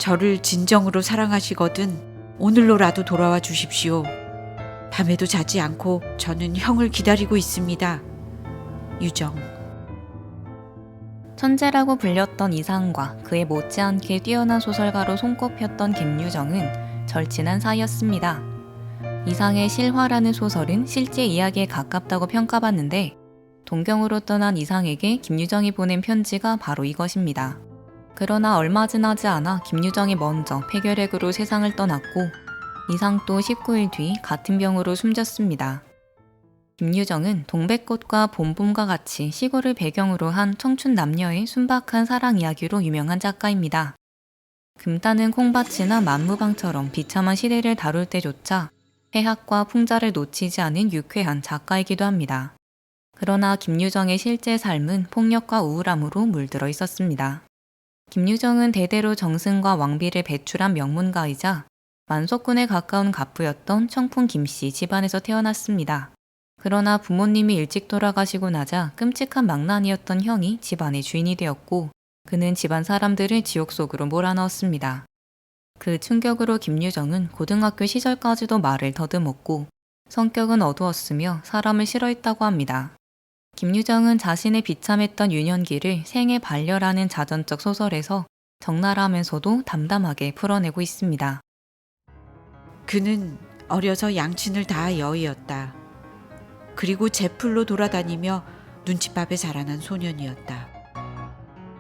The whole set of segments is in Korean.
저를 진정으로 사랑하시거든 오늘로라도 돌아와 주십시오. 밤에도 자지 않고 저는 형을 기다리고 있습니다. 유정. 천재라고 불렸던 이상과 그에 못지않게 뛰어난 소설가로 손꼽혔던 김유정은 절친한 사이였습니다. 이상의 실화라는 소설은 실제 이야기에 가깝다고 평가받는데 동경으로 떠난 이상에게 김유정이 보낸 편지가 바로 이것입니다. 그러나 얼마 지나지 않아 김유정이 먼저 폐결핵으로 세상을 떠났고 이상 또 19일 뒤 같은 병으로 숨졌습니다. 김유정은 동백꽃과 봄봄과 같이 시골을 배경으로 한 청춘 남녀의 순박한 사랑 이야기로 유명한 작가입니다. 금따는 콩밭이나 만무방처럼 비참한 시대를 다룰 때조차 해학과 풍자를 놓치지 않은 유쾌한 작가이기도 합니다. 그러나 김유정의 실제 삶은 폭력과 우울함으로 물들어 있었습니다. 김유정은 대대로 정승과 왕비를 배출한 명문가이자 만석군에 가까운 갑부였던 청풍 김씨 집안에서 태어났습니다. 그러나 부모님이 일찍 돌아가시고 나자 끔찍한 망난이었던 형이 집안의 주인이 되었고 그는 집안 사람들을 지옥 속으로 몰아넣었습니다. 그 충격으로 김유정은 고등학교 시절까지도 말을 더듬었고 성격은 어두웠으며 사람을 싫어했다고 합니다. 김유정은 자신의 비참했던 유년기를 생의 반려라는 자전적 소설에서 적나라하면서도 담담하게 풀어내고 있습니다. 그는 어려서 양친을 다 여의었다. 그리고 제풀로 돌아다니며 눈칫밥에 자라난 소년이었다.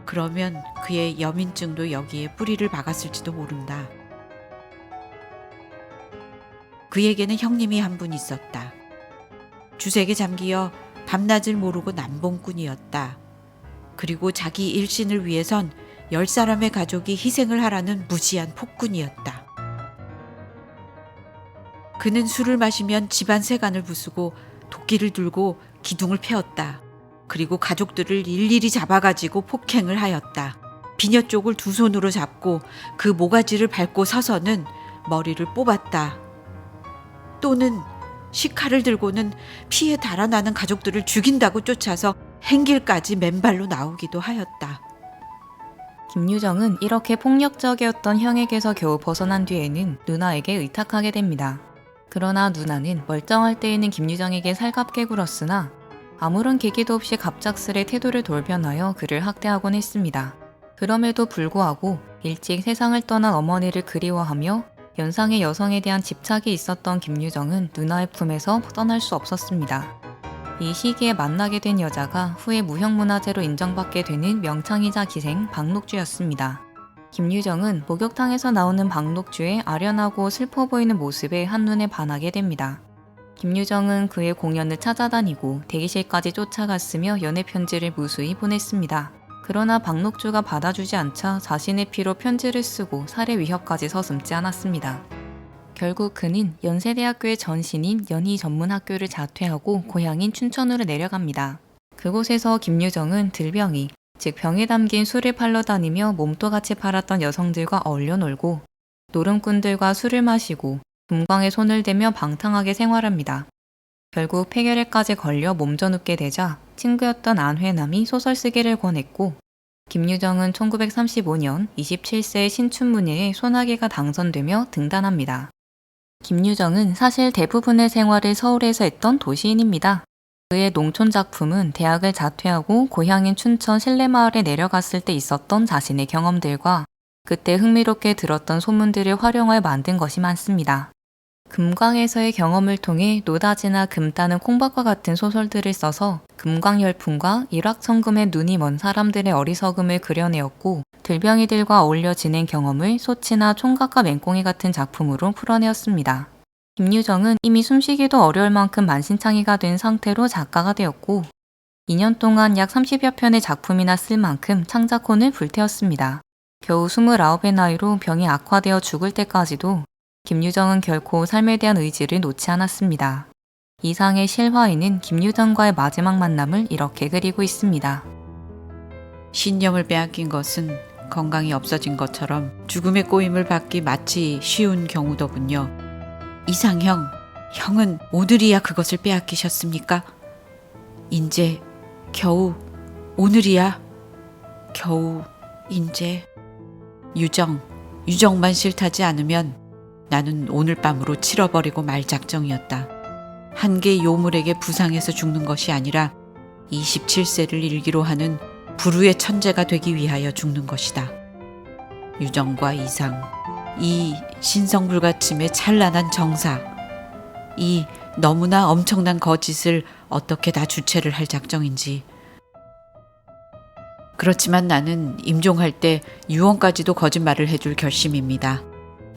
그러면 그의 여민증도 여기에 뿌리를 박았을지도 모른다. 그에게는 형님이 한 분 있었다. 주색에 잠기어 밤낮을 모르고 남봉꾼이었다. 그리고 자기 일신을 위해선 10사람의 가족이 희생을 하라는 무지한 폭군이었다. 그는 술을 마시면 집안 세간을 부수고 도끼를 들고 기둥을 패었다. 그리고 가족들을 일일이 잡아가지고 폭행을 하였다. 비녀 쪽을 두 손으로 잡고 그 모가지를 밟고 서서는 머리를 뽑았다. 또는 시칼을 들고는 피에 달아나는 가족들을 죽인다고 쫓아서 행길까지 맨발로 나오기도 하였다. 김유정은 이렇게 폭력적이었던 형에게서 겨우 벗어난 뒤에는 누나에게 의탁하게 됩니다. 그러나 누나는 멀쩡할 때에는 김유정에게 살갑게 굴었으나 아무런 계기도 없이 갑작스레 태도를 돌변하여 그를 학대하곤 했습니다. 그럼에도 불구하고 일찍 세상을 떠난 어머니를 그리워하며 연상의 여성에 대한 집착이 있었던 김유정은 누나의 품에서 떠날 수 없었습니다. 이 시기에 만나게 된 여자가 후에 무형문화재로 인정받게 되는 명창이자 기생 박록주였습니다. 김유정은 목욕탕에서 나오는 박록주의 아련하고 슬퍼 보이는 모습에 한눈에 반하게 됩니다. 김유정은 그의 공연을 찾아다니고 대기실까지 쫓아갔으며 연애 편지를 무수히 보냈습니다. 그러나 박록주가 받아주지 않자 자신의 피로 편지를 쓰고 살해 위협까지 서슴지 않았습니다. 결국 그는 연세대학교의 전신인 연희전문학교를 자퇴하고 고향인 춘천으로 내려갑니다. 그곳에서 김유정은 들병이, 즉 병에 담긴 술을 팔러 다니며 몸도같이 팔았던 여성들과 어울려 놀고 노름꾼들과 술을 마시고 금광에 손을 대며 방탕하게 생활합니다. 결국 폐결핵까지 걸려 몸져눕게 되자 친구였던 안회남이 소설 쓰기를 권했고 김유정은 1935년 27세의 신춘문예에 소나기가 당선되며 등단합니다. 김유정은 사실 대부분의 생활을 서울에서 했던 도시인입니다. 그의 농촌 작품은 대학을 자퇴하고 고향인 춘천 신례마을에 내려갔을 때 있었던 자신의 경험들과 그때 흥미롭게 들었던 소문들을 활용하여 만든 것이 많습니다. 금광에서의 경험을 통해 노다지나 금따는 콩밭과 같은 소설들을 써서 금광열풍과 일확천금의 눈이 먼 사람들의 어리석음을 그려내었고 들병이들과 어울려 지낸 경험을 소치나 총각과 맹꽁이 같은 작품으로 풀어내었습니다. 김유정은 이미 숨쉬기도 어려울 만큼 만신창이가 된 상태로 작가가 되었고 2년 동안 약 30여 편의 작품이나 쓸 만큼 창작혼을 불태웠습니다. 겨우 29의 나이로 병이 악화되어 죽을 때까지도 김유정은 결코 삶에 대한 의지를 놓지 않았습니다. 이상의 실화에는 김유정과의 마지막 만남을 이렇게 그리고 있습니다. 신념을 빼앗긴 것은 건강이 없어진 것처럼 죽음의 꼬임을 받기 마치 쉬운 경우더군요. 이상형, 형은 오늘이야 그것을 빼앗기셨습니까? 인제 겨우 오늘이야 겨우 인제 유정 유정만 싫다지 않으면 나는 오늘 밤으로 치러버리고 말 작정이었다. 한계 요물에게 부상해서 죽는 것이 아니라 27세를 일기로 하는 불후의 천재가 되기 위하여 죽는 것이다. 유정과 이상, 이 신성불가침의 찬란한 정사, 이 너무나 엄청난 거짓을 어떻게 다 주체를 할 작정인지. 그렇지만 나는 임종할 때 유언까지도 거짓말을 해줄 결심입니다.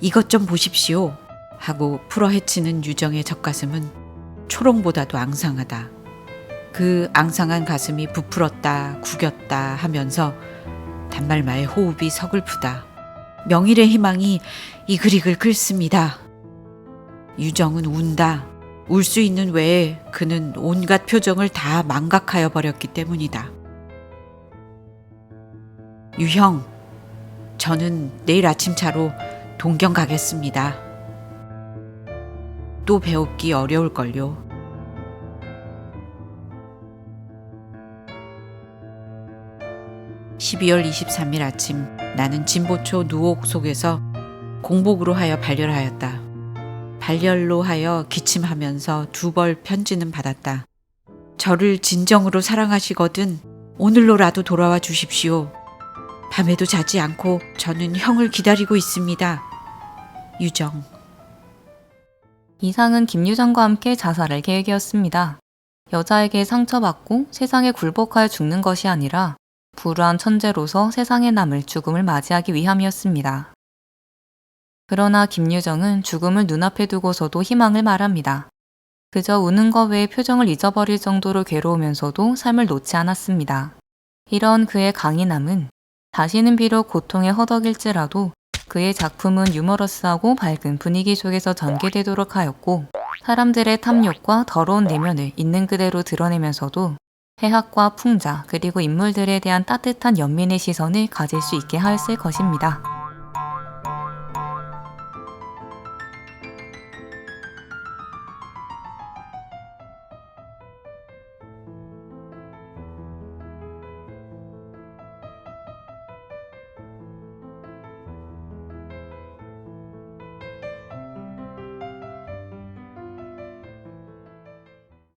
이것 좀 보십시오 하고 풀어헤치는 유정의 젖가슴은 초롱보다도 앙상하다. 그 앙상한 가슴이 부풀었다 구겼다 하면서 단말마의 호흡이 서글프다. 명일의 희망이 이글이글 끓습니다. 유정은 운다. 울 수 있는 외에 그는 온갖 표정을 다 망각하여 버렸기 때문이다. 유형, 저는 내일 아침차로 동경 가겠습니다. 또 배웁기 어려울걸요. (12월 23일) 아침 나는 진보초 누옥 속에서 공복으로 하여 발열하였다. 발열로 하여 기침하면서 2벌 편지는 받았다. 저를 진정으로 사랑하시거든 오늘로라도 돌아와 주십시오. 밤에도 자지 않고 저는 형을 기다리고 있습니다. 유정. 이상은 김유정과 함께 자살할 계획이었습니다. 여자에게 상처받고 세상에 굴복하여 죽는 것이 아니라 불우한 천재로서 세상에 남을 죽음을 맞이하기 위함이었습니다. 그러나 김유정은 죽음을 눈앞에 두고서도 희망을 말합니다. 그저 우는 것 외에 표정을 잊어버릴 정도로 괴로우면서도 삶을 놓지 않았습니다. 이런 그의 강인함은 다시는 비록 고통에 허덕일지라도 그의 작품은 유머러스하고 밝은 분위기 속에서 전개되도록 하였고 사람들의 탐욕과 더러운 내면을 있는 그대로 드러내면서도 해학과 풍자 그리고 인물들에 대한 따뜻한 연민의 시선을 가질 수 있게 하였을 것입니다.